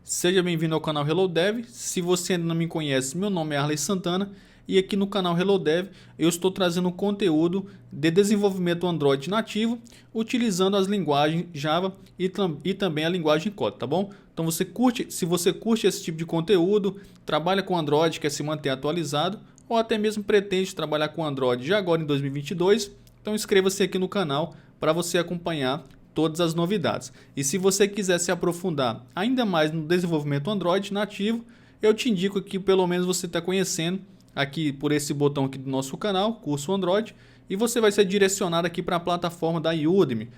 Seja bem-vindo ao canal Hello Dev. Se você ainda não me conhece, meu nome é Arley Santana e aqui no canal Hello Dev eu estou trazendo conteúdo de desenvolvimento Android nativo utilizando as linguagens Java e também a linguagem Kotlin, tá bom? Então se você curte esse tipo de conteúdo, trabalha com Android, quer se manter atualizado ou até mesmo pretende trabalhar com Android já agora em 2022, então inscreva-se aqui no canal para você acompanhar todas as novidades. E se você quiser se aprofundar ainda mais no desenvolvimento Android nativo, eu te indico que pelo menos você está conhecendo aqui por esse botão aqui do nosso canal, curso Android, e você vai ser direcionado aqui para a plataforma da Udemy,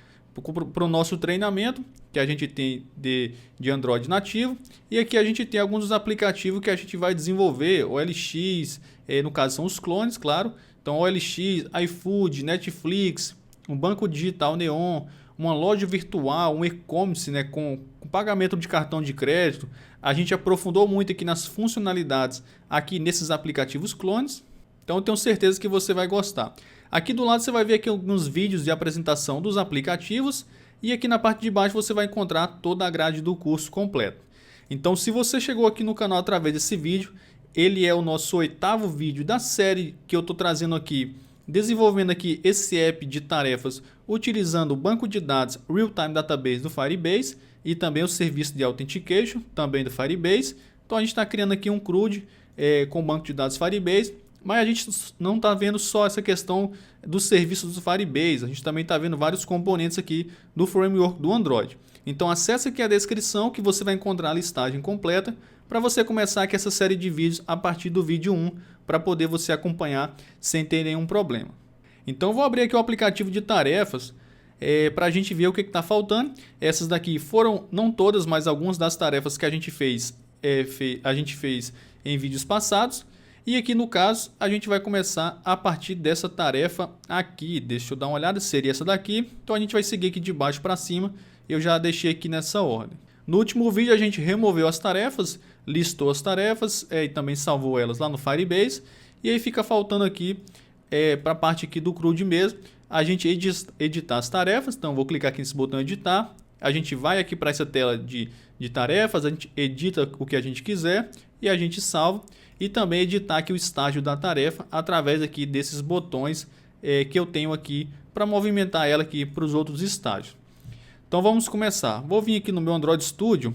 para o nosso treinamento que a gente tem de Android nativo, e aqui a gente tem alguns dos aplicativos que a gente vai desenvolver, OLX, no caso são os clones, claro, então OLX, iFood, Netflix, um banco digital Neon, uma loja virtual, um e-commerce, né, com pagamento de cartão de crédito. A gente aprofundou muito aqui nas funcionalidades aqui nesses aplicativos clones. Então eu tenho certeza que você vai gostar. Aqui do lado você vai ver aqui alguns vídeos de apresentação dos aplicativos e aqui na parte de baixo você vai encontrar toda a grade do curso completo. Então se você chegou aqui no canal através desse vídeo, ele é o nosso 8º vídeo da série que eu estou trazendo aqui, desenvolvendo aqui esse app de tarefas utilizando o banco de dados Real-Time Database do Firebase e também o serviço de Authentication também do Firebase. Então a gente está criando aqui um CRUD com o banco de dados Firebase, mas a gente não está vendo só essa questão dos serviços do Firebase, a gente também está vendo vários componentes aqui do framework do Android. Então acesse aqui a descrição que você vai encontrar a listagem completa para você começar aqui essa série de vídeos a partir do vídeo 1, para poder você acompanhar sem ter nenhum problema. Então vou abrir aqui o aplicativo de tarefas para a gente ver o que está faltando. Essas daqui foram, não todas, mas algumas das tarefas que a gente fez em vídeos passados. E aqui no caso a gente vai começar a partir dessa tarefa aqui. Deixa eu dar uma olhada, seria essa daqui. Então a gente vai seguir aqui de baixo para cima. Eu já deixei aqui nessa ordem. No último vídeo a gente removeu as tarefas, listou as tarefas e também salvou elas lá no Firebase. E aí fica faltando aqui para a parte aqui do CRUD mesmo, a gente editar as tarefas. Então vou clicar aqui nesse botão editar. A gente vai aqui para essa tela de tarefas, a gente edita o que a gente quiser e a gente salva. E também editar aqui o estágio da tarefa através aqui desses botões que eu tenho aqui para movimentar ela aqui para os outros estágios. Então vamos começar. Vou vir aqui no meu Android Studio,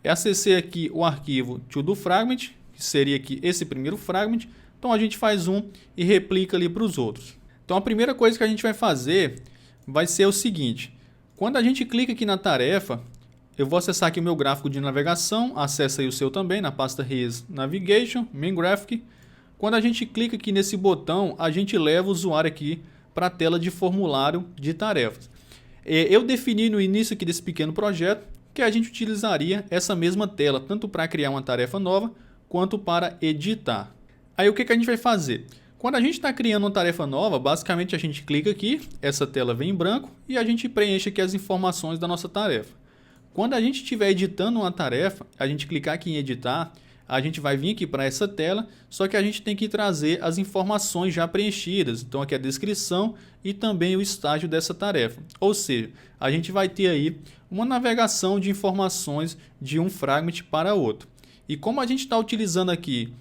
acessei aqui o arquivo to-do fragment, que seria aqui esse primeiro fragment. Então a gente faz um e replica ali para os outros. Então a primeira coisa que a gente vai fazer vai ser o seguinte: quando a gente clica aqui na tarefa, eu vou acessar aqui o meu gráfico de navegação, acessa aí o seu também na pasta Res Navigation, Main Graphic. Quando a gente clica aqui nesse botão, a gente leva o usuário aqui para a tela de formulário de tarefas. Eu defini no início aqui desse pequeno projeto que a gente utilizaria essa mesma tela, tanto para criar uma tarefa nova, quanto para editar. Aí o que a gente vai fazer? Quando a gente está criando uma tarefa nova, basicamente a gente clica aqui, essa tela vem em branco e a gente preenche aqui as informações da nossa tarefa. Quando a gente estiver editando uma tarefa, a gente clicar aqui em editar, a gente vai vir aqui para essa tela, só que a gente tem que trazer as informações já preenchidas. Então aqui a descrição e também o estágio dessa tarefa. Ou seja, a gente vai ter aí uma navegação de informações de um fragment para outro. E como a gente está utilizando aqui,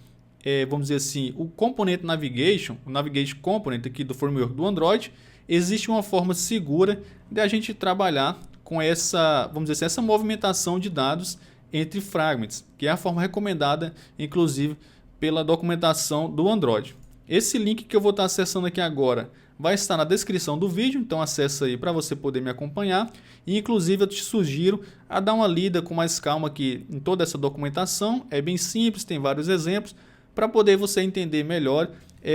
vamos dizer assim, o componente Navigation, o Navigation Component aqui do framework do Android, existe uma forma segura de a gente trabalhar com essa, vamos dizer assim, essa movimentação de dados entre fragments, que é a forma recomendada, inclusive, pela documentação do Android. Esse link que eu vou estar acessando aqui agora vai estar na descrição do vídeo, então acessa aí para você poder me acompanhar. E, inclusive, eu te sugiro a dar uma lida com mais calma aqui em toda essa documentação. É bem simples, tem vários exemplos, para poder você entender melhor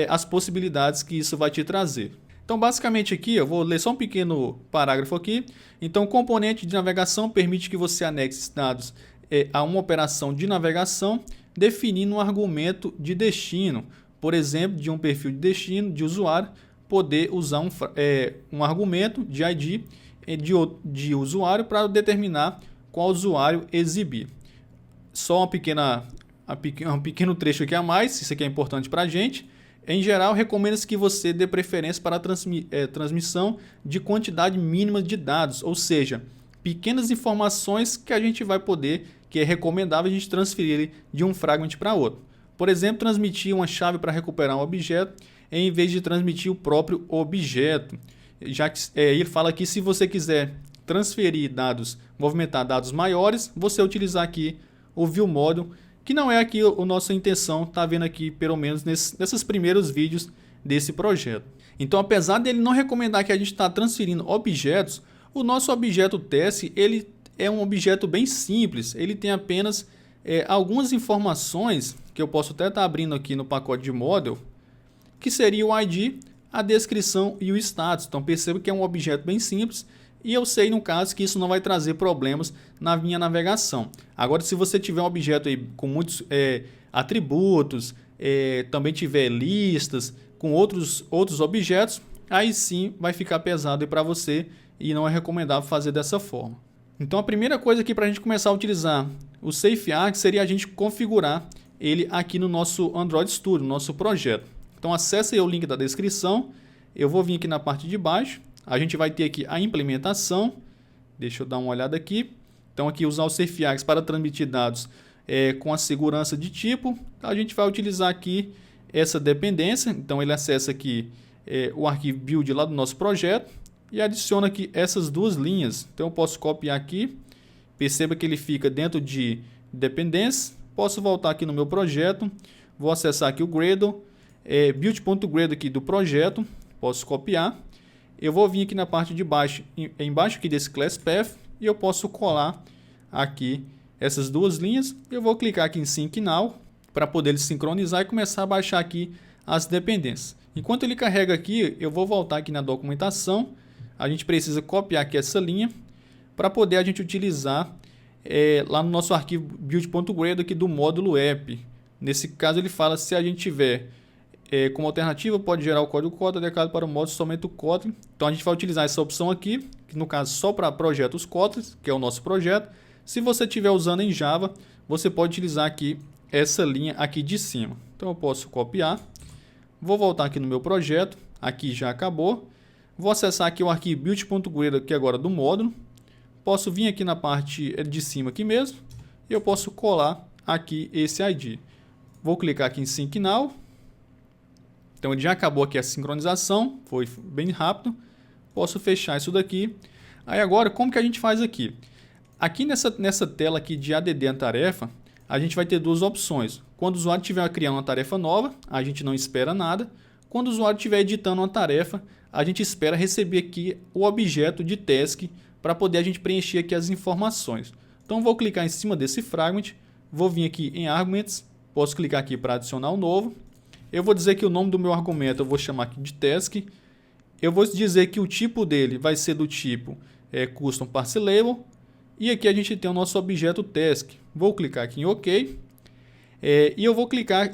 as possibilidades que isso vai te trazer. Então, basicamente aqui, eu vou ler só um pequeno parágrafo aqui. Então, o componente de navegação permite que você anexe dados a uma operação de navegação, definindo um argumento de destino. Por exemplo, de um perfil de destino de usuário, poder usar um argumento de ID de usuário para determinar qual usuário exibir. Só um pequeno trecho aqui a mais, isso aqui é importante para a gente. Em geral, recomenda-se que você dê preferência para a transmissão de quantidade mínima de dados, ou seja, pequenas informações que a gente vai poder, que é recomendável a gente transferir de um fragment para outro. Por exemplo, transmitir uma chave para recuperar um objeto em vez de transmitir o próprio objeto. Já que ele fala que se você quiser transferir dados, movimentar dados maiores, você utilizar aqui o View Model, que não é aqui a nossa intenção, tá vendo aqui pelo menos nesses primeiros vídeos desse projeto. Então, apesar dele não recomendar que a gente está transferindo objetos, o nosso objeto teste ele é um objeto bem simples, ele tem apenas algumas informações que eu posso até estar abrindo aqui no pacote de model, que seria o ID, a descrição e o status. Então perceba que é um objeto bem simples e eu sei no caso que isso não vai trazer problemas na minha navegação. Agora, se você tiver um objeto aí com muitos atributos, também tiver listas com outros objetos, aí sim vai ficar pesado para você e não é recomendável fazer dessa forma. Então a primeira coisa aqui para a gente começar a utilizar o SafeArc seria a gente configurar ele aqui no nosso Android Studio, no nosso projeto. Então acesse aí o link da descrição, eu vou vir aqui na parte de baixo, a gente vai ter aqui a implementação, deixa eu dar uma olhada aqui. Então aqui usar o SafeArc para transmitir dados com a segurança de tipo, a gente vai utilizar aqui essa dependência, então ele acessa aqui o arquivo build lá do nosso projeto e adiciona aqui essas duas linhas. Então eu posso copiar aqui, perceba que ele fica dentro de dependência, posso voltar aqui no meu projeto, vou acessar aqui o Gradle, build.gradle aqui do projeto, posso copiar, eu vou vir aqui na parte de baixo, embaixo aqui desse class path, e eu posso colar aqui essas duas linhas, eu vou clicar aqui em Sync Now, para poder ele sincronizar e começar a baixar aqui as dependências. Enquanto ele carrega aqui, eu vou voltar aqui na documentação, a gente precisa copiar aqui essa linha, para poder a gente utilizar lá no nosso arquivo build.gradle aqui do módulo app. Nesse caso ele fala se a gente tiver como alternativa, pode gerar o código Kotlin adequado para o módulo somente o Kotlin. Então a gente vai utilizar essa opção aqui, que no caso só para projetos Kotlin, que é o nosso projeto. Se você estiver usando em Java, você pode utilizar aqui essa linha aqui de cima. Então eu posso copiar, vou voltar aqui no meu projeto, aqui já acabou. Vou acessar aqui o arquivo build.gradle aqui agora do módulo. Posso vir aqui na parte de cima aqui mesmo, e eu posso colar aqui esse ID. Vou clicar aqui em Sync Now. Então ele já acabou aqui a sincronização, foi bem rápido. Posso fechar isso daqui. Aí agora, como que a gente faz aqui? Aqui nessa tela aqui de ADD a tarefa, a gente vai ter duas opções. Quando o usuário estiver criando uma tarefa nova, a gente não espera nada. Quando o usuário estiver editando uma tarefa, a gente espera receber aqui o objeto de task para poder a gente preencher aqui as informações. Então vou clicar em cima desse fragment, vou vir aqui em Arguments, posso clicar aqui para adicionar um novo. Eu vou dizer que o nome do meu argumento eu vou chamar aqui de task. Eu vou dizer que o tipo dele vai ser do tipo Custom Parse Label. E aqui a gente tem o nosso objeto task. Vou clicar aqui em OK. E eu vou clicar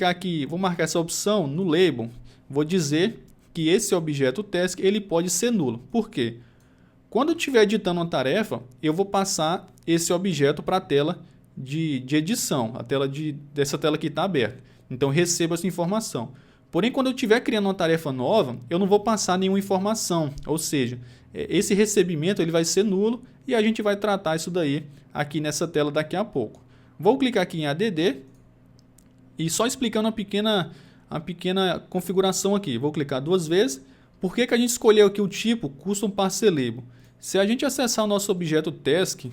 aqui, vou marcar essa opção no label. Vou dizer que esse objeto task ele pode ser nulo. Por quê? Quando eu estiver editando uma tarefa, eu vou passar esse objeto para a tela de edição, dessa tela que está aberta. Então receba essa informação. Porém, quando eu estiver criando uma tarefa nova, eu não vou passar nenhuma informação. Ou seja, esse recebimento ele vai ser nulo e a gente vai tratar isso daí aqui nessa tela daqui a pouco. Vou clicar aqui em ADD e só explicando uma pequena configuração aqui. Vou clicar duas vezes. Por que a gente escolheu aqui o tipo Custom Parse Label? Se a gente acessar o nosso objeto task,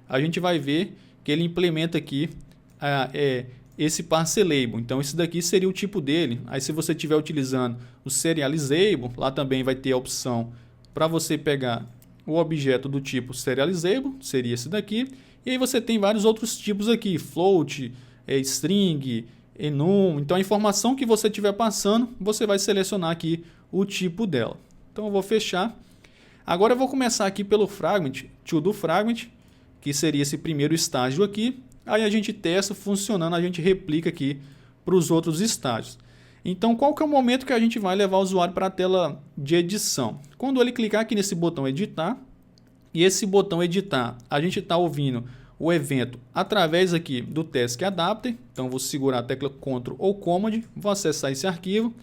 a gente vai ver que ele implementa aqui esse Parse Label. Então esse daqui seria o tipo dele. Aí se você estiver utilizando o Serializable, lá também vai ter a opção para você pegar o objeto do tipo Serializable, seria esse daqui. E aí você tem vários outros tipos aqui, float, string, enum. Então a informação que você estiver passando, você vai selecionar aqui o tipo dela. Então eu vou fechar. Agora eu vou começar aqui pelo fragment, to-do fragment, que seria esse primeiro estágio aqui. Aí a gente testa funcionando, a gente replica aqui para os outros estágios. Então qual que é o momento que a gente vai levar o usuário para a tela de edição? Quando ele clicar aqui nesse botão editar, e esse botão editar, a gente está ouvindo o evento através aqui do Task Adapter. Então vou segurar a tecla Ctrl ou Command, vou acessar esse arquivo.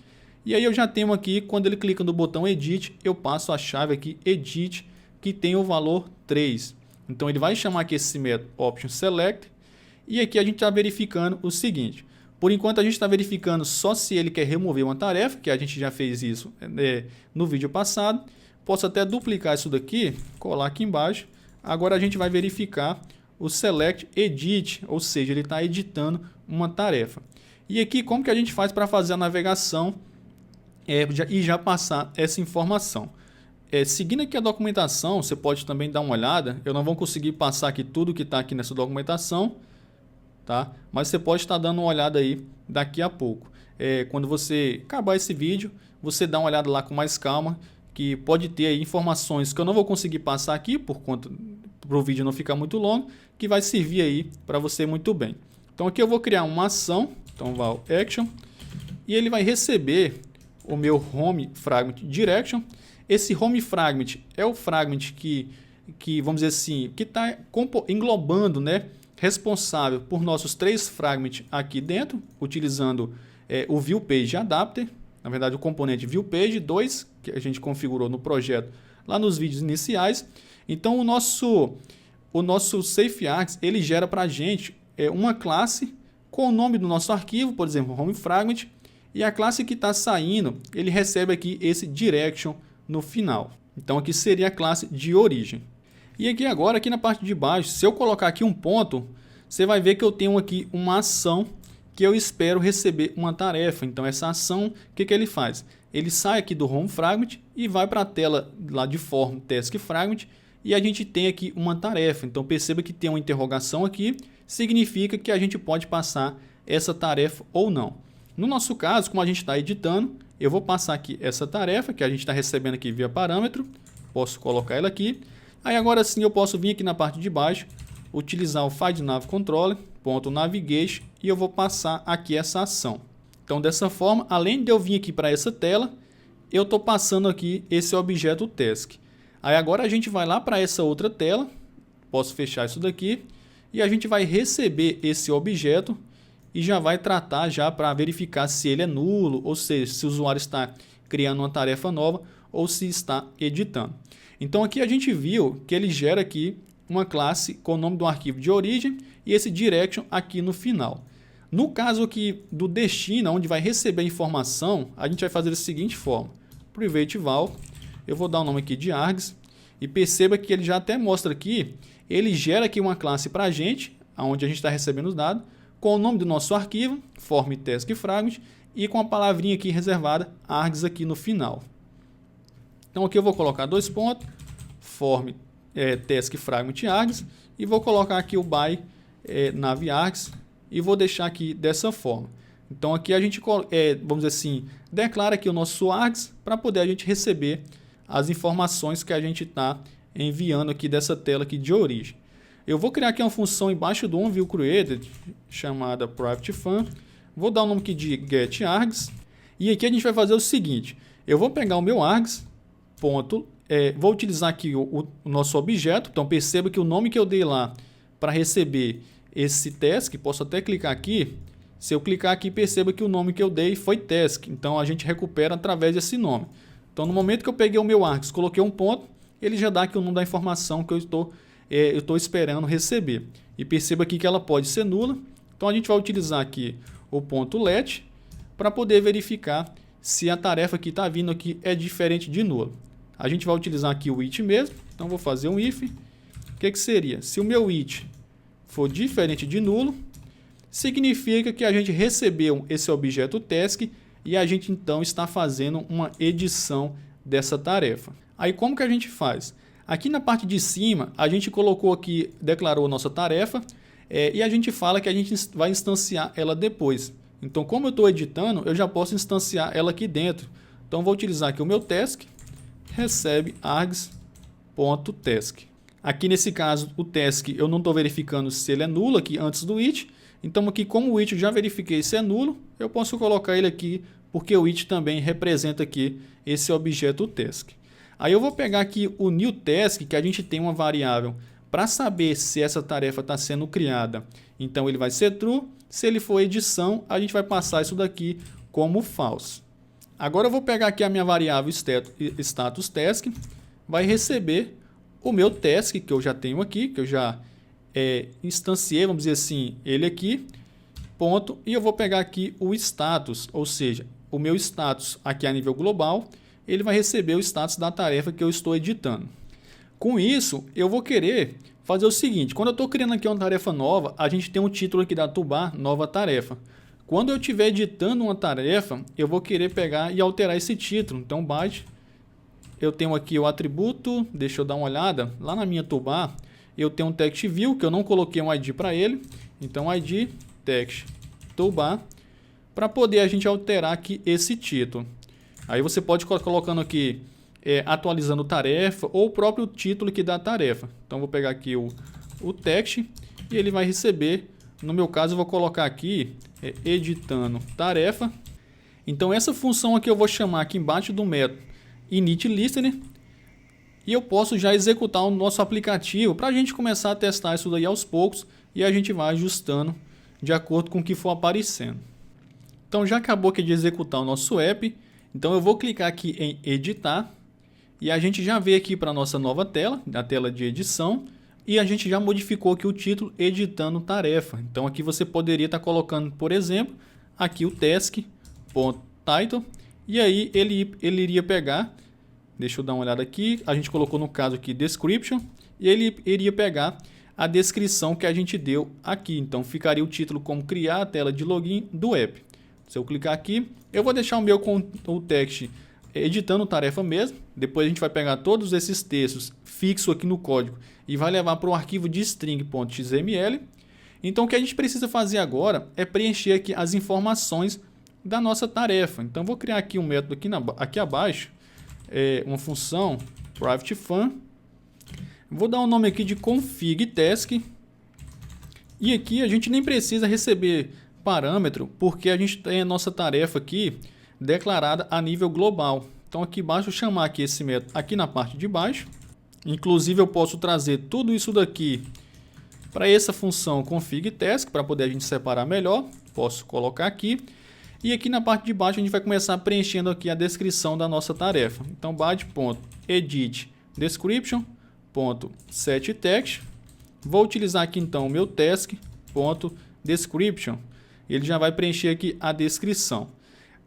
E aí eu já tenho aqui, quando ele clica no botão Edit, eu passo a chave aqui Edit, que tem o valor 3. Então ele vai chamar aqui esse método option select, e aqui a gente está verificando o seguinte. Por enquanto a gente está verificando só se ele quer remover uma tarefa, que a gente já fez isso no vídeo passado. Posso até duplicar isso daqui, colar aqui embaixo. Agora a gente vai verificar o select edit, ou seja, ele está editando uma tarefa. E aqui como que a gente faz para fazer a navegação e já passar essa informação? Seguindo aqui a documentação, você pode também dar uma olhada. Eu não vou conseguir passar aqui tudo que está aqui nessa documentação, tá? Mas você pode estar dando uma olhada aí daqui a pouco. Quando você acabar esse vídeo, você dá uma olhada lá com mais calma, que pode ter aí informações que eu não vou conseguir passar aqui por conta para o vídeo não ficar muito longo, que vai servir aí para você muito bem. Então aqui eu vou criar uma ação, então val action, e ele vai receber o meu home fragment direction. Esse home fragment é o fragment que vamos dizer assim, que está englobando, né, responsável por nossos 3 fragments aqui dentro, utilizando o ViewPage Adapter, na verdade o componente ViewPage 2, que a gente configurou no projeto lá nos vídeos iniciais. Então o nosso SafeArgs, ele gera para a gente uma classe com o nome do nosso arquivo, por exemplo, home fragment, e a classe que está saindo, ele recebe aqui esse direction no final. Então aqui seria a classe de origem. E aqui agora, aqui na parte de baixo, se eu colocar aqui um ponto, você vai ver que eu tenho aqui uma ação que eu espero receber uma tarefa. Então essa ação, o que ele faz? Ele sai aqui do home fragment e vai para a tela lá de form task fragment, e a gente tem aqui uma tarefa. Então perceba que tem uma interrogação aqui, significa que a gente pode passar essa tarefa ou não. No nosso caso, como a gente está editando, eu vou passar aqui essa tarefa que a gente está recebendo aqui via parâmetro, posso colocar ela aqui. Aí agora sim eu posso vir aqui na parte de baixo, utilizar o FindNavController.navigation, e eu vou passar aqui essa ação. Então dessa forma, além de eu vir aqui para essa tela, eu estou passando aqui esse objeto task. Aí agora a gente vai lá para essa outra tela, posso fechar isso daqui, e a gente vai receber esse objeto e já vai tratar já para verificar se ele é nulo, ou seja, se o usuário está criando uma tarefa nova ou se está editando. Então aqui a gente viu que ele gera aqui uma classe com o nome do arquivo de origem e esse direction aqui no final. No caso aqui do destino, onde vai receber a informação, a gente vai fazer da seguinte forma. Private val, eu vou dar o nome aqui de args, e perceba que ele já até mostra aqui, ele gera aqui uma classe para a gente, onde a gente está recebendo os dados, com o nome do nosso arquivo, form task fragment, e com a palavrinha aqui reservada, args aqui no final. Então aqui eu vou colocar 2 pontos, form task fragment args, e vou colocar aqui o by nav args, e vou deixar aqui dessa forma. Então aqui a gente, vamos dizer assim, declara aqui o nosso args para poder a gente receber as informações que a gente está enviando aqui dessa tela aqui de origem. Eu vou criar aqui uma função embaixo do onViewCreated, chamada privateFun. Vou dar o nome aqui de getArgs. E aqui a gente vai fazer o seguinte. Eu vou pegar o meu args, vou utilizar aqui o nosso objeto. Então perceba que o nome que eu dei lá para receber esse task, posso até clicar aqui. Se eu clicar aqui, perceba que o nome que eu dei foi task. Então a gente recupera através desse nome. Então no momento que eu peguei o meu args, coloquei um ponto, ele já dá aqui o nome da informação que eu estou esperando receber. E perceba aqui que ela pode ser nula. Então a gente vai utilizar aqui o ponto let para poder verificar se a tarefa que está vindo aqui é diferente de nula. A gente vai utilizar aqui o it mesmo. Então vou fazer um if. O que seria? Se o meu it for diferente de nulo, significa que a gente recebeu esse objeto task e a gente então está fazendo uma edição dessa tarefa. Aí como que a gente faz? Aqui na parte de cima, a gente colocou aqui, declarou a nossa tarefa, e a gente fala que a gente vai instanciar ela depois. Então, como eu estou editando, eu já posso instanciar ela aqui dentro. Então, vou utilizar aqui o meu task, recebe args.task. Aqui nesse caso, o task eu não estou verificando se ele é nulo aqui antes do it. Então, aqui como o it eu já verifiquei se é nulo, eu posso colocar ele aqui, porque o it também representa aqui esse objeto task. Aí eu vou pegar aqui o new task, que a gente tem uma variável para saber se essa tarefa está sendo criada. Então ele vai ser true. Se ele for edição, a gente vai passar isso daqui como false. Agora eu vou pegar aqui a minha variável status task, vai receber o meu task, que eu já tenho aqui, que eu já instanciei, vamos dizer assim, ele aqui, ponto, e eu vou pegar aqui o status, ou seja, o meu status aqui a nível global, ele vai receber o status da tarefa que eu estou editando. Com isso, eu vou querer fazer o seguinte, quando eu estou criando aqui uma tarefa nova, a gente tem um título aqui da toolbar, nova tarefa. Quando eu estiver editando uma tarefa, eu vou querer pegar e alterar esse título. Então, byte, eu tenho aqui o atributo, deixa eu dar uma olhada, lá na minha toolbar, eu tenho um text view, que eu não coloquei um ID para ele, então ID text toolbar, para poder a gente alterar aqui esse título. Aí você pode colocando aqui, atualizando tarefa, ou o próprio título que dá a tarefa. Então, vou pegar aqui o text, e ele vai receber, no meu caso, eu vou colocar aqui, editando tarefa. Então, essa função aqui eu vou chamar aqui embaixo do método initListener, e eu posso já executar o nosso aplicativo para a gente começar a testar isso daí aos poucos e a gente vai ajustando de acordo com o que for aparecendo. Então já acabou aqui de executar o nosso app, então eu vou clicar aqui em editar e a gente já veio aqui para a nossa nova tela, a tela de edição, e a gente já modificou aqui o título editando tarefa. Então aqui você poderia estar colocando, por exemplo, aqui o task.title e aí ele iria pegar. Deixa eu dar uma olhada aqui. A gente colocou no caso aqui description e ele iria pegar a descrição que a gente deu aqui. Então ficaria o título como criar a tela de login do app. Se eu clicar aqui, eu vou deixar o meu com o text editando tarefa mesmo. Depois a gente vai pegar todos esses textos fixos aqui no código e vai levar para o arquivo de string.xml. Então o que a gente precisa fazer agora é preencher aqui as informações da nossa tarefa. Então vou criar aqui um método aqui abaixo. Uma função private fun, vou dar um nome aqui de config task e aqui a gente nem precisa receber parâmetro porque a gente tem a nossa tarefa aqui declarada a nível global. Então aqui embaixo eu chamar aqui esse método aqui na parte de baixo, inclusive eu posso trazer tudo isso daqui para essa função config task para poder a gente separar melhor, posso colocar aqui. E aqui na parte de baixo a gente vai começar preenchendo aqui a descrição da nossa tarefa. Então byte.edit description.setText. Vou utilizar aqui então o meu task.description. Ele já vai preencher aqui a descrição.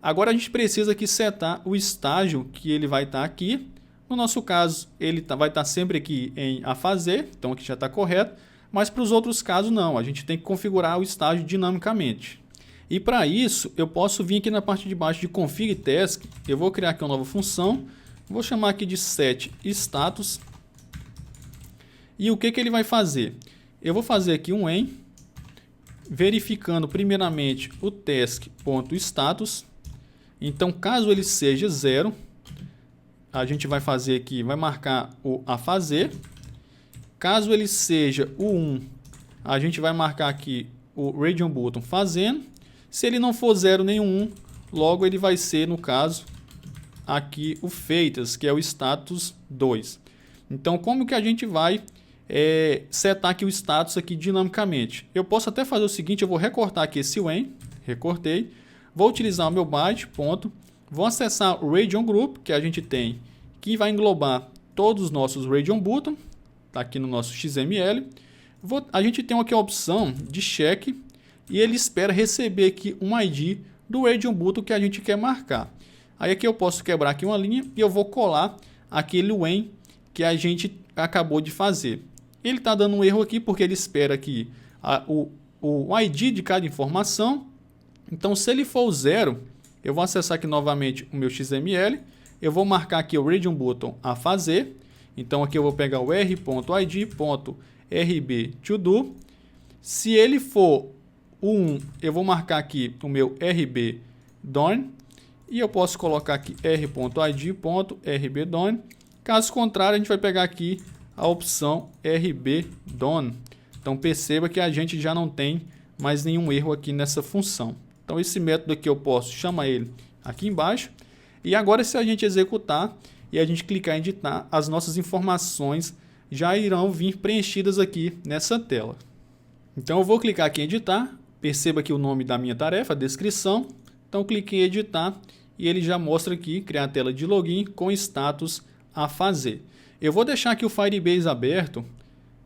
Agora a gente precisa aqui setar o estágio que ele vai estar aqui. No nosso caso ele vai estar sempre aqui em a fazer, então aqui já está correto. Mas para os outros casos não, a gente tem que configurar o estágio dinamicamente. E para isso, eu posso vir aqui na parte de baixo de config task, eu vou criar aqui uma nova função, vou chamar aqui de setStatus. E o que ele vai fazer? Eu vou fazer aqui um when, verificando primeiramente o task.status. Então, caso ele seja 0, a gente vai fazer aqui, vai marcar o a fazer. Caso ele seja o 1, a gente vai marcar aqui o region button fazendo. Se ele não for 0 nem 1, logo ele vai ser, no caso, aqui o feitas, que é o status 2. Então, como que a gente vai setar aqui o status aqui dinamicamente? Eu posso até fazer o seguinte, eu vou recortar aqui esse when, recortei, vou utilizar o meu byte, ponto, vou acessar o region group, que a gente tem, que vai englobar todos os nossos region button, tá aqui no nosso XML. A gente tem aqui a opção de check, e ele espera receber aqui um ID do region button que a gente quer marcar. Aí aqui eu posso quebrar aqui uma linha e eu vou colar aquele when que a gente acabou de fazer. Ele está dando um erro aqui porque ele espera aqui o ID de cada informação. Então se ele for 0, eu vou acessar aqui novamente o meu XML. Eu vou marcar aqui o region button a fazer. Então aqui eu vou pegar o r.id.rbToDo. Se ele for o 1, eu vou marcar aqui o meu rbDone e eu posso colocar aqui r.id.rbDone. Caso contrário, a gente vai pegar aqui a opção rbDone. Então perceba que a gente já não tem mais nenhum erro aqui nessa função. Então esse método aqui eu posso chamar ele aqui embaixo. E agora se a gente executar e a gente clicar em editar, as nossas informações já irão vir preenchidas aqui nessa tela. Então eu vou clicar aqui em editar. Perceba aqui o nome da minha tarefa, a descrição. Então clique em editar e ele já mostra aqui, criar a tela de login com status a fazer. Eu vou deixar aqui o Firebase aberto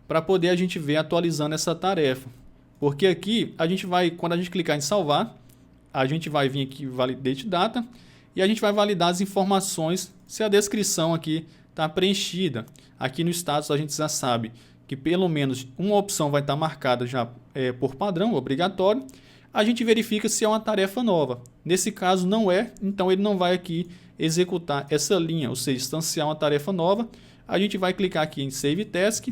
para poder a gente ver atualizando essa tarefa. Porque aqui a gente vai, quando a gente clicar em salvar, a gente vai vir aqui Validate Data e a gente vai validar as informações se a descrição aqui está preenchida. Aqui no status a gente já sabe que pelo menos uma opção vai estar marcada já por padrão, obrigatório. A gente verifica se é uma tarefa nova. Nesse caso não é, então ele não vai aqui executar essa linha, ou seja, instanciar uma tarefa nova. A gente vai clicar aqui em Save Task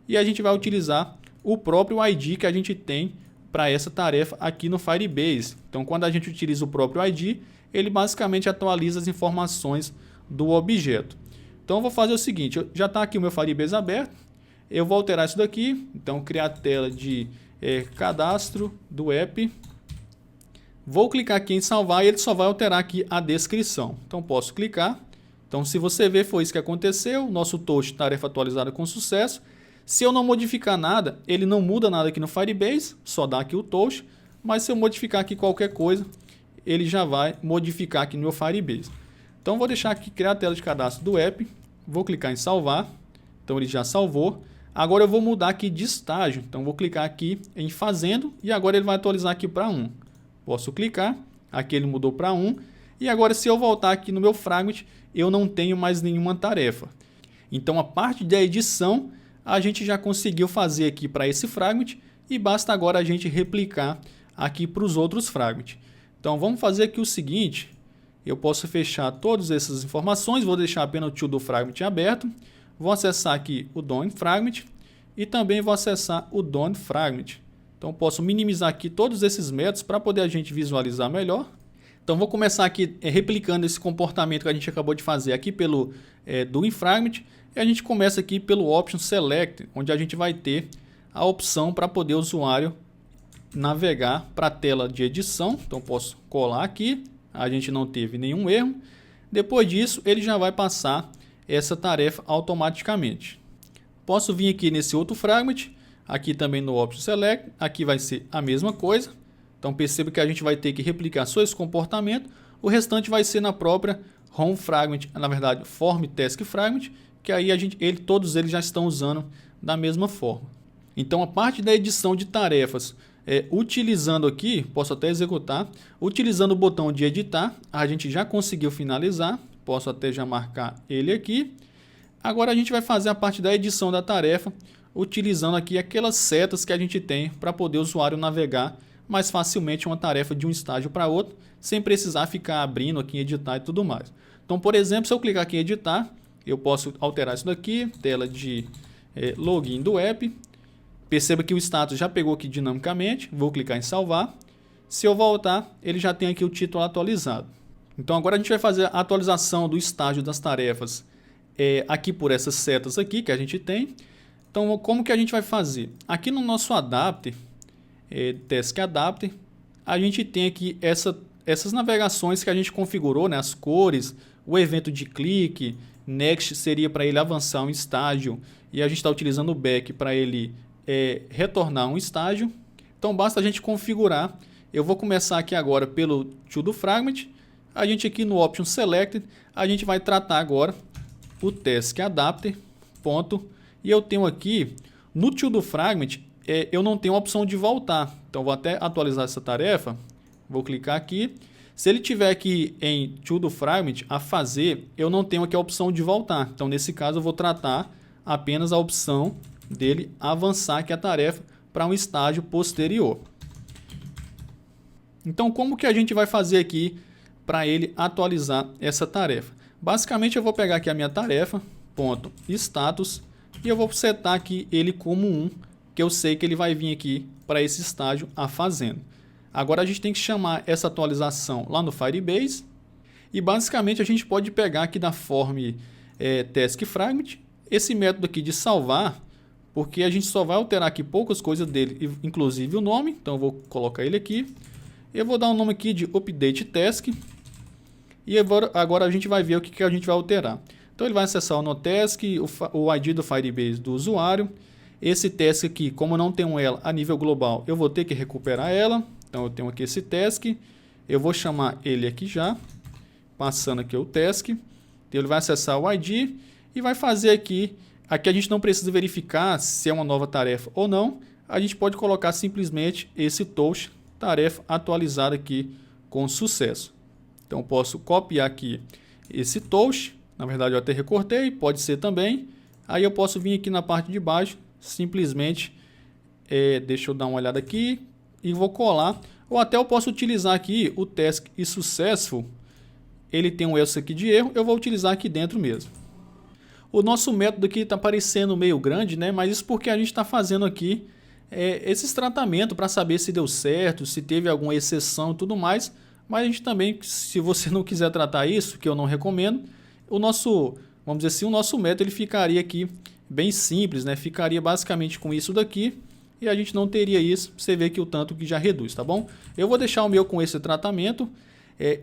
e a gente vai utilizar o próprio ID que a gente tem para essa tarefa aqui no Firebase. Então, quando a gente utiliza o próprio ID, ele basicamente atualiza as informações do objeto. Então, eu vou fazer o seguinte, já está aqui o meu Firebase aberto, eu vou alterar isso daqui, então criar a tela de cadastro do app, vou clicar aqui em salvar e ele só vai alterar aqui a descrição. Então, posso clicar. Então, se você ver, foi isso que aconteceu, nosso toast tarefa atualizada com sucesso. Se eu não modificar nada, ele não muda nada aqui no Firebase, só dá aqui o toast, mas se eu modificar aqui qualquer coisa, ele já vai modificar aqui no meu Firebase. Então vou deixar aqui criar a tela de cadastro do app, vou clicar em salvar, então ele já salvou. Agora eu vou mudar aqui de estágio, então vou clicar aqui em fazendo e agora ele vai atualizar aqui para 1. Posso clicar, aqui ele mudou para 1 e agora se eu voltar aqui no meu Fragment, eu não tenho mais nenhuma tarefa. Então a parte da edição a gente já conseguiu fazer aqui para esse fragment e basta agora a gente replicar aqui para os outros fragments. Então vamos fazer aqui o seguinte, eu posso fechar todas essas informações, vou deixar apenas o to-do fragment aberto, vou acessar aqui o done fragment e também vou acessar o done fragment. Então posso minimizar aqui todos esses métodos para poder a gente visualizar melhor. Então vou começar aqui replicando esse comportamento que a gente acabou de fazer aqui pelo doing fragment. E a gente começa aqui pelo Option Select, onde a gente vai ter a opção para poder o usuário navegar para a tela de edição. Então posso colar aqui, a gente não teve nenhum erro. Depois disso, ele já vai passar essa tarefa automaticamente. Posso vir aqui nesse outro fragment, aqui também no Option Select, aqui vai ser a mesma coisa. Então perceba que a gente vai ter que replicar só esse comportamento, o restante vai ser na própria Home Fragment, na verdade Form Task Fragment, que aí todos eles já estão usando da mesma forma. Então a parte da edição de tarefas, utilizando aqui, posso até executar, utilizando o botão de editar, a gente já conseguiu finalizar, posso até já marcar ele aqui. Agora a gente vai fazer a parte da edição da tarefa, utilizando aqui aquelas setas que a gente tem para poder o usuário navegar mais facilmente uma tarefa de um estágio para outro, sem precisar ficar abrindo aqui em editar e tudo mais. Então, por exemplo, se eu clicar aqui em editar, eu posso alterar isso daqui, tela de login do app. Perceba que o status já pegou aqui dinamicamente. Vou clicar em salvar. Se eu voltar, ele já tem aqui o título atualizado. Então agora a gente vai fazer a atualização do estágio das tarefas aqui por essas setas aqui que a gente tem. Então como que a gente vai fazer? Aqui no nosso adapter, Task Adapter, a gente tem aqui essas navegações que a gente configurou, né? As cores, o evento de clique. Next seria para ele avançar um estágio e a gente está utilizando o back para ele retornar um estágio. Então basta a gente configurar. Eu vou começar aqui agora pelo to-do fragment. A gente aqui no Option Selected, a gente vai tratar agora o Task Adapter, ponto. E eu tenho aqui no to-do fragment, eu não tenho a opção de voltar. Então vou até atualizar essa tarefa. Vou clicar aqui. Se ele tiver aqui em To-do Fragment a fazer, eu não tenho aqui a opção de voltar. Então, nesse caso, eu vou tratar apenas a opção dele avançar aqui a tarefa para um estágio posterior. Então, como que a gente vai fazer aqui para ele atualizar essa tarefa? Basicamente, eu vou pegar aqui a minha tarefa, ponto status, e eu vou setar aqui ele como 1, que eu sei que ele vai vir aqui para esse estágio a fazendo. Agora a gente tem que chamar essa atualização lá no Firebase e basicamente a gente pode pegar aqui da form Task Fragment esse método aqui de salvar, porque a gente só vai alterar aqui poucas coisas dele, inclusive o nome. Então eu vou colocar ele aqui, eu vou dar um nome aqui de Update Task e agora a gente vai ver o que a gente vai alterar. Então ele vai acessar o NoTask, o ID do Firebase do usuário. Esse task aqui, como eu não tenho ela a nível global, eu vou ter que recuperar ela. Então eu tenho aqui esse task, eu vou chamar ele aqui já, passando aqui o task, ele vai acessar o ID e vai fazer aqui. Aqui a gente não precisa verificar se é uma nova tarefa ou não. A gente pode colocar simplesmente esse toast, tarefa atualizada aqui com sucesso. Então eu posso copiar aqui esse toast. Na verdade eu até recortei, pode ser também. Aí eu posso vir aqui na parte de baixo, simplesmente, deixa eu dar uma olhada aqui e vou colar. Ou até eu posso utilizar aqui o task e successful. Ele tem um else aqui de erro, eu vou utilizar aqui dentro mesmo. O nosso método aqui está parecendo meio grande, né? Mas isso porque a gente está fazendo aqui esses tratamentos para saber se deu certo, se teve alguma exceção e tudo mais. Mas a gente também, se você não quiser tratar isso, que eu não recomendo, o nosso, vamos dizer assim, o nosso método ele ficaria aqui bem simples, né? Ficaria basicamente com isso daqui e a gente não teria isso. Você vê que o tanto que já reduz, tá bom? Eu vou deixar o meu com esse tratamento.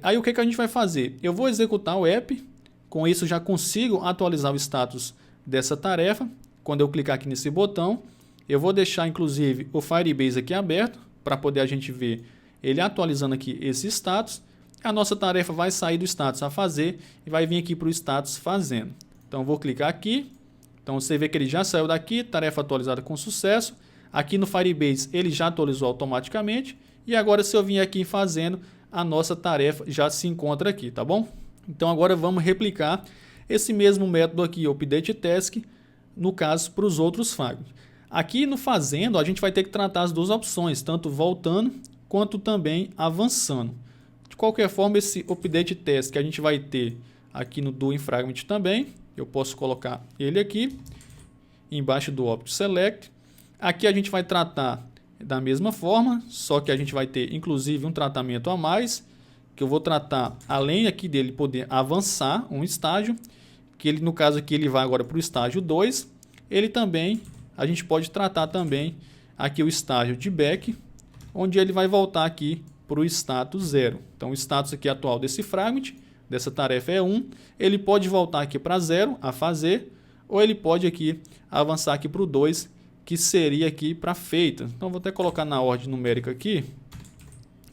Aí o que a gente vai fazer? Eu vou executar o app. Com isso já consigo atualizar o status dessa tarefa. Quando eu clicar aqui nesse botão, eu vou deixar inclusive o Firebase aqui aberto para poder a gente ver ele atualizando aqui esse status. A nossa tarefa vai sair do status a fazer e vai vir aqui para o status fazendo. Então eu vou clicar aqui. Então você vê que ele já saiu daqui, tarefa atualizada com sucesso. Aqui no Firebase ele já atualizou automaticamente. E agora se eu vir aqui fazendo, a nossa tarefa já se encontra aqui, tá bom? Então agora vamos replicar esse mesmo método aqui, update task, no caso para os outros fragmentos. Aqui no fazendo a gente vai ter que tratar as duas opções, tanto voltando quanto também avançando. De qualquer forma, esse update task que a gente vai ter aqui no doing fragment também, eu posso colocar ele aqui embaixo do object select. Aqui a gente vai tratar da mesma forma, só que a gente vai ter inclusive um tratamento a mais, que eu vou tratar, além aqui dele poder avançar um estágio, que ele no caso aqui ele vai agora para o estágio 2, ele também, a gente pode tratar também aqui o estágio de back, onde ele vai voltar aqui para o status 0. Então o status aqui atual desse fragment, dessa tarefa é 1, ele pode voltar aqui para 0 a fazer, ou ele pode aqui avançar aqui para o 2, que seria aqui para feita. Então vou até colocar na ordem numérica aqui.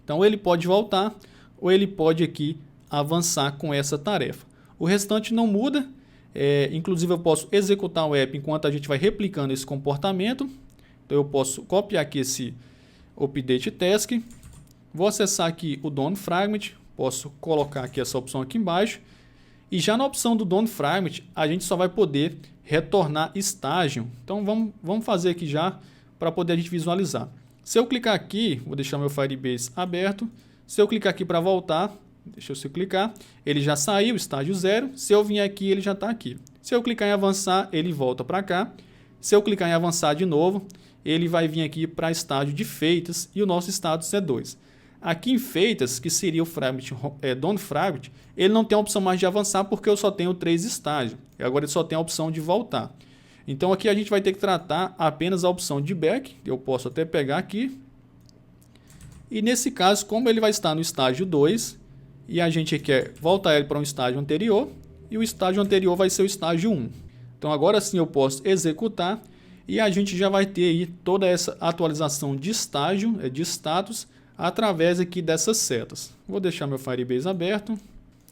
Então ele pode voltar, ou ele pode aqui avançar com essa tarefa. O restante não muda, inclusive eu posso executar o app enquanto a gente vai replicando esse comportamento. Então eu posso copiar aqui esse update task, vou acessar aqui o done fragment, posso colocar aqui essa opção aqui embaixo, e já na opção do done fragment a gente só vai poder retornar estágio. Então vamos fazer aqui já para poder a gente visualizar. Se eu clicar aqui, vou deixar meu Firebase aberto. Se eu clicar aqui para voltar, deixa eu clicar, ele já saiu, estágio 0. Se eu vir aqui, ele já está aqui. Se eu clicar em avançar, ele volta para cá. Se eu clicar em avançar de novo, ele vai vir aqui para estágio de feitas e o nosso status é 2. Aqui em feitas, que seria o fragment, done fragment, ele não tem a opção mais de avançar porque eu só tenho 3 estágios. E agora ele só tem a opção de voltar. Então aqui a gente vai ter que tratar apenas a opção de back. Eu posso até pegar aqui. E nesse caso, como ele vai estar no estágio 2, e a gente quer voltar ele para um estágio anterior, e o estágio anterior vai ser o estágio 1. Então agora sim eu posso executar, e a gente já vai ter aí toda essa atualização de estágio, de status, através aqui dessas setas. Vou deixar meu Firebase aberto.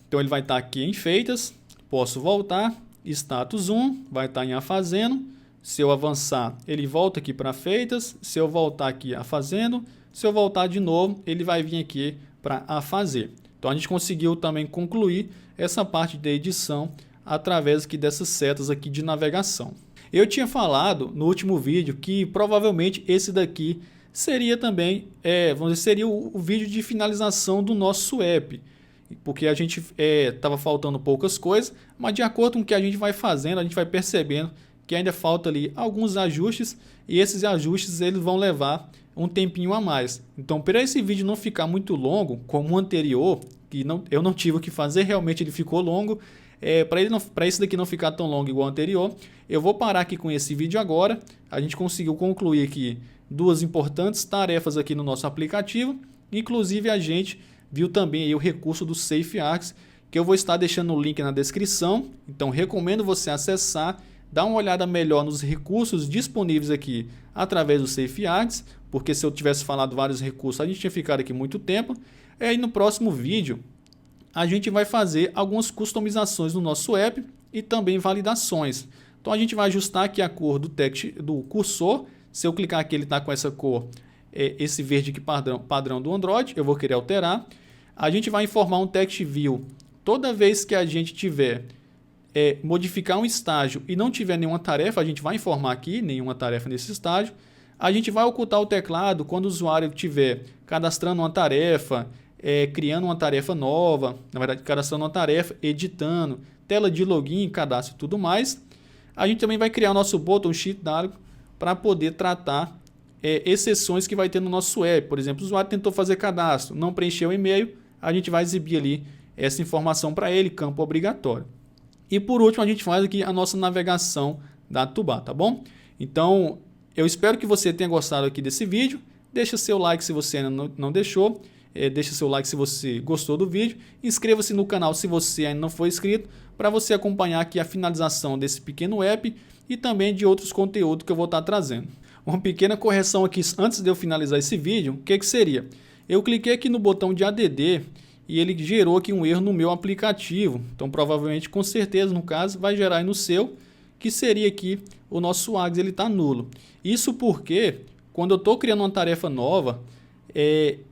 Então ele vai estar aqui em feitas, posso voltar, status 1, vai estar em a fazendo. Se eu avançar, ele volta aqui para feitas, se eu voltar aqui a fazendo, se eu voltar de novo, ele vai vir aqui para a fazer. Então a gente conseguiu também concluir essa parte da edição através aqui dessas setas aqui de navegação. Eu tinha falado no último vídeo que provavelmente esse daqui seria também, vamos dizer, seria o vídeo de finalização do nosso app, porque a gente estava faltando poucas coisas, mas de acordo com o que a gente vai fazendo, a gente vai percebendo que ainda falta ali alguns ajustes, e esses ajustes eles vão levar um tempinho a mais. Então, para esse vídeo não ficar muito longo, como o anterior, que eu não tive o que fazer, realmente ele ficou longo, para esse daqui não ficar tão longo igual o anterior, eu vou parar aqui com esse vídeo agora. A gente conseguiu concluir aqui duas importantes tarefas aqui no nosso aplicativo, inclusive a gente viu também aí o recurso do SafeArcs, que eu vou estar deixando o link na descrição, então recomendo você acessar, dar uma olhada melhor nos recursos disponíveis aqui através do SafeArcs, porque se eu tivesse falado vários recursos, a gente tinha ficado aqui muito tempo. E aí no próximo vídeo, a gente vai fazer algumas customizações no nosso app e também validações. Então a gente vai ajustar aqui a cor do text do cursor. Se eu clicar aqui, ele está com essa cor, esse verde aqui padrão do Android, eu vou querer alterar. A gente vai informar um text view toda vez que a gente tiver modificar um estágio e não tiver nenhuma tarefa, a gente vai informar aqui, nenhuma tarefa nesse estágio. A gente vai ocultar o teclado quando o usuário estiver cadastrando uma tarefa, criando uma tarefa nova, na verdade cadastrando uma tarefa, editando, tela de login, cadastro e tudo mais. A gente também vai criar o nosso botão sheet dialog para poder tratar exceções que vai ter no nosso app. Por exemplo, o usuário tentou fazer cadastro, não preencheu o e-mail, a gente vai exibir ali essa informação para ele, campo obrigatório. E por último, a gente faz aqui a nossa navegação da Tubá, tá bom? Então, eu espero que você tenha gostado aqui desse vídeo. Deixa seu like se você ainda não deixou. Deixa seu like se você gostou do vídeo. Inscreva-se no canal se você ainda não for inscrito, para você acompanhar aqui a finalização desse pequeno app e também de outros conteúdos que eu vou estar trazendo. Uma pequena correção aqui antes de eu finalizar esse vídeo, o que seria? Eu cliquei aqui no botão de ADD e ele gerou aqui um erro no meu aplicativo. Então provavelmente, com certeza, no caso, vai gerar aí no seu, que seria aqui o nosso Args, ele está nulo. Isso porque quando eu estou criando uma tarefa nova,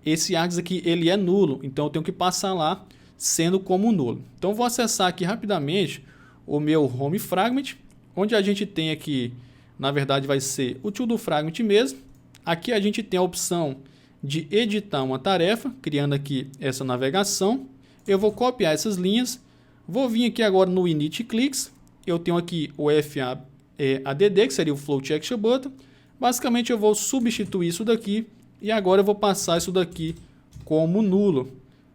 esse Args aqui ele é nulo, então eu tenho que passar lá sendo como nulo. Então vou acessar aqui rapidamente o meu Home Fragment, onde a gente tem aqui, na verdade vai ser o To Do Fragment mesmo. Aqui a gente tem a opção de editar uma tarefa, criando aqui essa navegação. Eu vou copiar essas linhas, vou vir aqui agora no Init Clicks, eu tenho aqui o FADD, que seria o Float Action Button. Basicamente eu vou substituir isso daqui e agora eu vou passar isso daqui como nulo.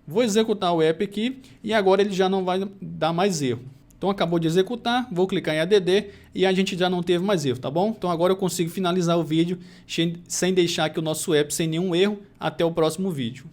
Vou executar o app aqui e agora ele já não vai dar mais erro. Então acabou de executar, vou clicar em ADD e a gente já não teve mais erro, tá bom? Então agora eu consigo finalizar o vídeo sem deixar aqui o nosso app sem nenhum erro. Até o próximo vídeo.